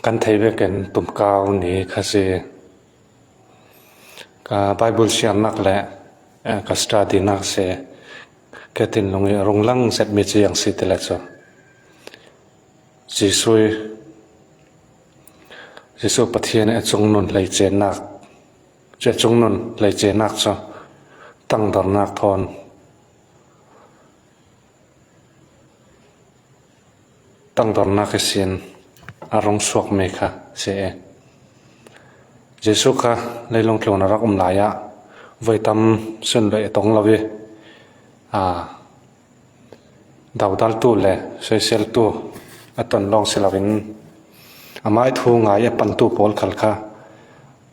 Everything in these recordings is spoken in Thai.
kan thei ve ken tum kaw ni khase ka bible siam nak le ka study nak se ketin longi ronglang set mi chiang si tele cho jisu pathian e chung nun lei chen nak che chung nun lei chen nak cho tang dar nak thon tang dar nak sin arong suak me kha se jisu kha leilong tlona rak laya voi tam sun le tong lawi daudal tu le social tu aton long silawin ama I thu ngai e pan tu pol khal kha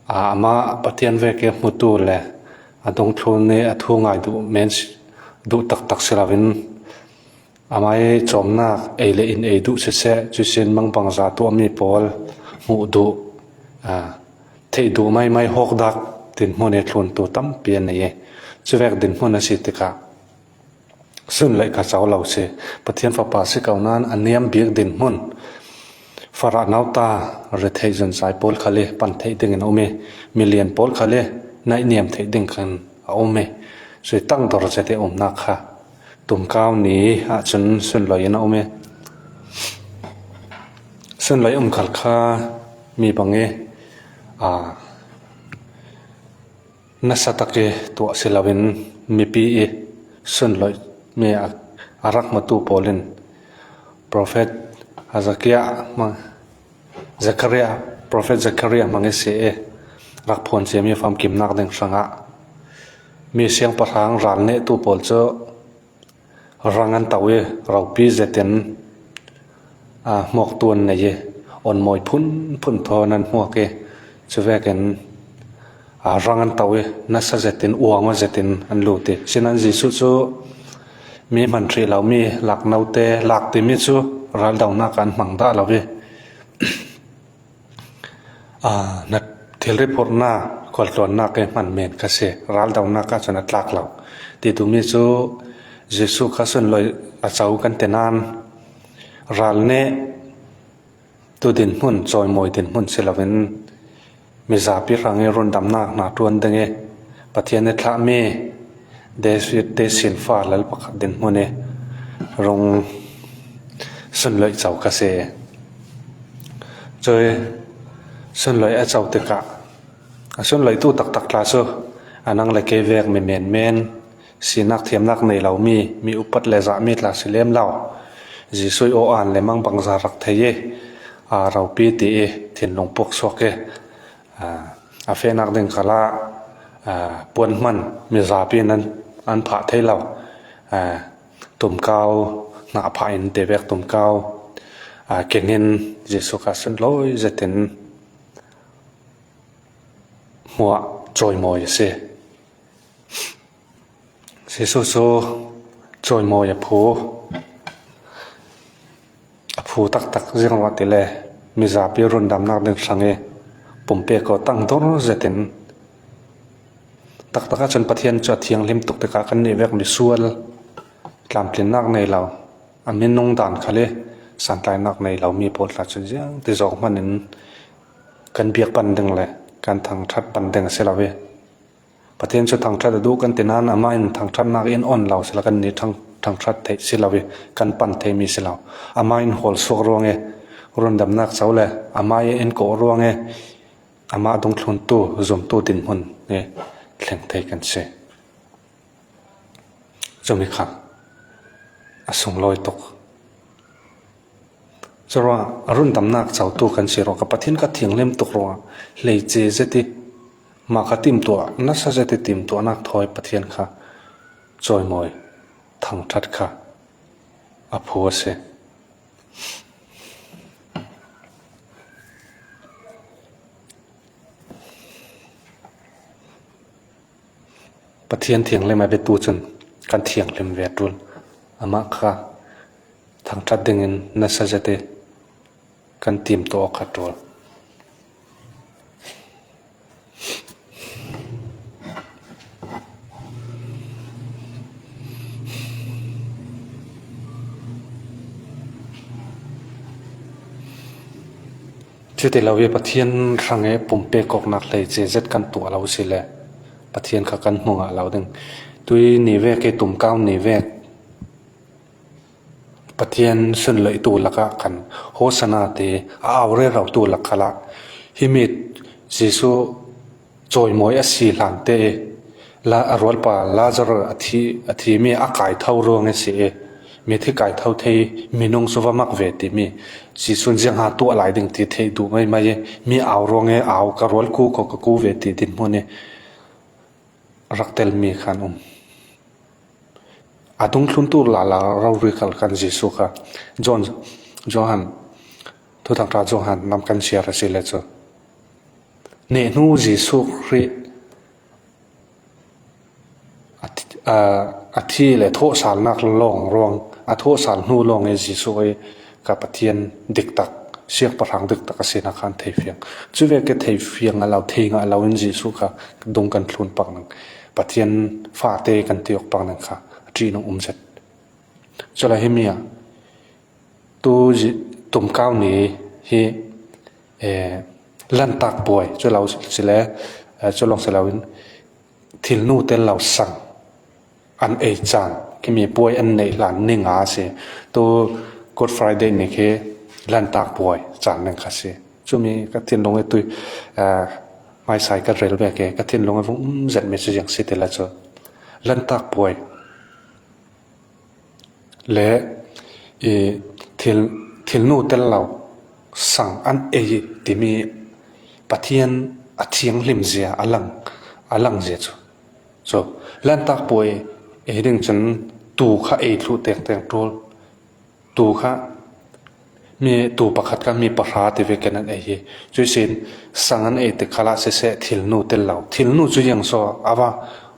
ama pathian ve ke mutu le adong thun ne athu ngai du men du tak tak silawin amai chomnak eile in eidu se chu sin mang pangza tu ami pol mu du thei du mai hok dak tin mone thlun tu tam pian nei chuwek din mona sitika sun lai ka chaw lo se pathian fa pa se kaunan aniam biak din mon fara nauta re thei jan sai pol khale pan thei ding in ome million pol khale nai niam thei ding khan ome sui tang dor se te na kha tum kaw ni chun sun loi na ome sun loi khal kha mi bange nasatake to silawin mi pi sun loi me arak matu polin prophet prophet Zakaria mangi se rak phon che mi fam kim nak deng sanga mi siang parang ral ne tu pol cho rangan tawe rau pi zeten mok tuan ne ye on moi phun thonan moke chuweken rangan tawe nasa zetin uanga zetin an lute sinan jisu chu mi man thri lau mi lak naute lak ti mi chu ral daw na kan mangda lawe na thil report na kol ton na ke man men ka se ral daw na ka chana tlak law ti tu mi chu jisu khasun loi a chau kan tenan ral ne tu din mun choi moi din mun selawin mi zapi range ron dam na tuan denge pathian ne thla me de sin fa lal pakhat din mone rong sun loi chau ka se choi sun loi a chau te ka sun loi tu tak la so anang le ke vek me men sinak thiam nak nei lo mi upat le za mi tla silem law jisui o an le mang bangza rak theye rau pi ti thin long pok soke a fe nak ding khala pon man mi za pi nan an pha thei law tum kaw na pha in te vek tum kaw kenin jisu ka sun loi zeten muwa choi moi se jisu so choi moi phu tak jeng wa tile mi za pi run dam nak ding sange pompe ko tang dor zeten tak chan pathian cha thiang lim tuk te ka kan ni vek mi sual tlam tlin nak nei law amin nong dan khale san tlai nak nei law mi pol la chu jang ti jok manin kan biak pan ding le kan thang that pan ding se lawe pathian cha thang that du kan tenan ama in thang that nak in on law sela kan ni thang that thei se lawe kan pan thei mi se law ama in hol sok ronge ron dam nak chaule ama en ko ronge ama dong thlun tu zom tu tin hun ne thleng thei kan se zomi kha asung loi tok zora arun dam nak chau tu kan se ro ka pathin ka thiang lem tok ro lei che zeti ma kha tim to na sa zeti tim to nak thoi pathian kha choi moi thang that kha a phu se pathian thiang lem ai be tu chun kan thiang lem ve tul ama kha thang that ding in na sa zeti kan tim to kha tul ที่เราเวปะเทียนรังเอปุ่มเปกอกนักเลยเจเจกันตัวเราสิแหละปะเทียนขักันหัวเราดึงตุยนิเวกตุ่มก้าวนิเวกปะเทียนสุนเลยตัวละกันโฆษณาเตเอาเรื่องเราตัวละกันละฮิมิดจิสุจอยมวยอสีหลังเตละอรวลปาลาจรอธิมีอากาศเท่ารวงเสียมีที่กายเท่าเทมีนงสุวมักเวติมีจิสุนเจียงหาตัวหลายดึงที่เทดูไม่มีเอารวงเอากรวลกูเวติดินพวกนี้รักเตลมีขันอาตุงคลุนตัวลาเราเรียกกันจิสุค่ะจอหันทุกทางราจอหันนำกันเชียร์สิเลจ้ะเนนูจิสุครีอาทิเลยโทสารนักลองรวงอาโทสารนูลองเอจิสุไอกับปะเทียนดิกตักเสียงประหังดิกตักเสียนักขันเทียงจู่เวกเทียงเราเทียงเราเอ็นจิสุค่ะดงกันคลุนปังนึงปะเทียนฟ้าเตกันเตียกปังนึงค่ะจีนองเสร็จจะอะไรให้มีอ่ะตุ่มก้าวนี้ที่ลั่นตักป่วยจะเราสิแล้วจะลองสิแล้วทิลนู่เต้นเราสั่งอันเอจานที่มีป่วยอันในหลานนิ่งอาเสตัวกดไฟเดย์นี่คือลั่นตักป่วยจานนึงค่ะเสจะมีก็ทินลงไอ้ตัวไม่ใส่ก็เร็วแบบแกก็ทินลงไอ้พวกเจ็ดเมตรอย่างสิเตละจ้ะลั่นตักป่วยและทิลนู่เต้นเราสั่งอันเอที่มีปะเทียนอัดเชียงลิมเสียอลังเสียจ้ะลั่นตักป่วยดึงจนตูข้าทุเตียงตัวตูข้ามีตูประคัดก็มีประหารที่เวกันนั่นจุดสิ้นสั่งอันติขลาเสะทิลนู่เต้นเราทิลนู่จุยังโซอาว่า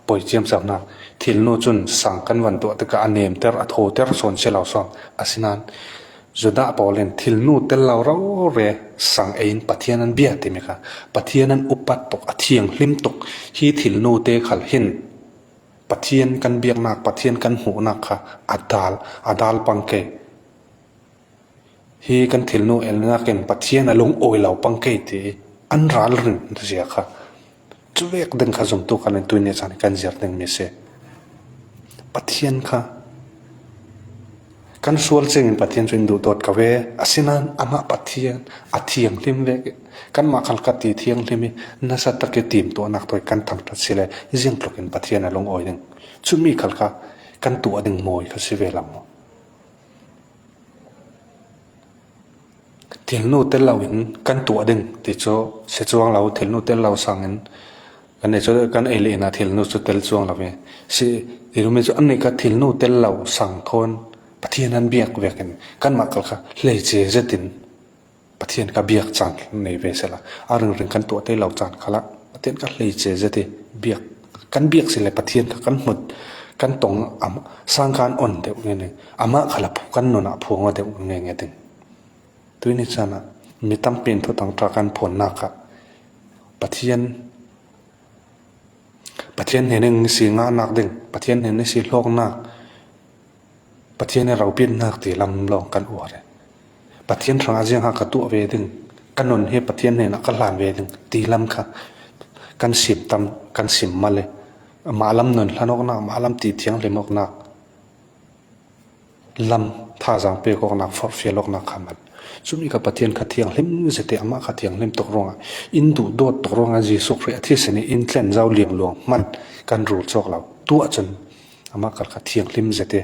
ป่วยเจียมสับนักทิลนู่จุนสั่งกันวันตัวแต่ก็อันเนมเตอร์อัฐโหเตอร์ส่วนเชลล์ส่วนอาศินันจุดด่าปอเลนทิลนู่เต้นเราเรสั่งปะเทียนันเบียติมิค่ะปะเทียนันอุปัตตกอเทียงลิมตกที่ทิลนู่เตขัลหินปะเทียนกันเบียกนักปะเทียนกันหูนักค่ะอาดาลปังเกฮีกันทิลนู่นักเห็นปะเทียนลงโอยเหล่าปังเกตีอันรัลรินเสียค่ะจุเวกดึงข้าจมตัวกันตัวเนี่ยจานกันเสียดึงมีเสปะเทียนค่ะกันส่วนสิ่งปะเทียนจนดูดอดกะเวอาศินันอามาปะเทียนอาเทียงลิมเวกกันมาขัลกัตีเทียงลิมิน่าสัตตะเกตีมตัวนักตัวกันทำตัดสิเลยยิ่งปลุกเป็นปะเทียนลงอ้อยดึงชุดมีขัลกะกันตัวดึงมวยเขาสิเวลำเทียนนู่เต้นเราเห็นกันตัวดึงติดโจเสียจวงเราเทียนนู่เต้นเราสั่งเห็นกันเนี่ยโจกันเอลีน่ะเทียนนู่สุดเต้นจวงเราเนี่ยสิเดี๋ยวมันจะอันนี้ก็เทียนนู่เต้นเราสั่งคนปะเทียนนั้นเบียกเวกันมาขัลกะเลยเจเจตินปะเทียนก็เบียกจานในเวสละอาเรื่องกันตัวเต้เราจานขละปะเทียนก็เลยเจเจติเบียกกันเบียกสิเลยปะเทียนก็กันหมดกันตรงสร้างการอ่อนเดี๋ยวเงี้ยอามาขลับกันนนอะพวงว่าเดี๋ยวเงี้ยดึงตัวนี้จ้านะมีตั้มเป็นทุกต่างตราการผลนักอะปะเทียนเห็นหนึ่งสีงานักดึงปะเทียนเห็นในสีโลกนักปะเทียนในเราเปลี่ยนนักตีลำลองกันอวดปะเทียนทางอาเซียนหากตัวเวดึงกันนนเฮปะเทียนเนี่ยนักลานเวดึงตีลำค่ะกันสิบตำกันสิบมาเลยมาลำนนละนกนักมาลำตีเทียงเลยมกนักลำท่าจังเปกอกนักฟอร์เฟียลกนักขมันสุมีกับปะเทียนขัดเทียงเล่มเสตอามาขัดเทียงเล่มตกรงอินดูโดดตกรงจีสุกเรียที่เสนอินเทนเจ้าเลี้ยงหลวงมันกันรูดจอกเราตัวจนอามาขัดเทียงเล่มเสต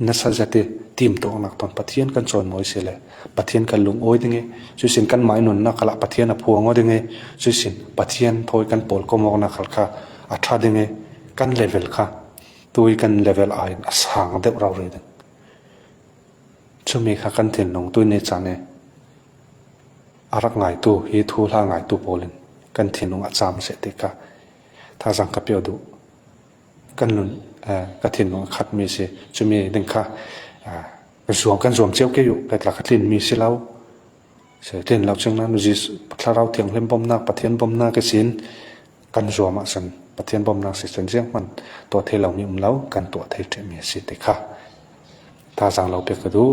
นัสจะเตทีมตัวนักตอนปะเทียนกันจนมวยเสียเลยปะเทียนกันลุงโอ้ยดึงไงช่วยสินกันไม้นนนักละปะเทียนพวงว่าดึงไงช่วยสินปะเทียนพอยกันปอลก็มองนักละอัตราดึงไงกันเลเวลค่ะตัวกันเลเวลไอ้ห่างเด็กเราเลยดึงช่วงนี้ค่ะกันเทียนลงตัวนี้จานเนี่ยอารักไงตัวฮีทูล่าไงตัวโปลินกันเทียนลงอาจารย์เสติกะถ้าสังกับเปียวดูกันลุนก็ทิ้งน้องขัดมีสิจะมีดึงค่ะกันสวมเจ้าเกี่ยวแต่หลักขัดลิ้นมีสิเราเสียเด่นเราจังนั้นจิถ้าเราเถียงเล่มบอมนักปะเทียนบอมนักก็สินกันสวมสันปะเทียนบอมนักสิสันเสียงมันตัวเทเรามีเรากันตัวเทมีสิติค่ะถ้าสั่งเราเปียกดู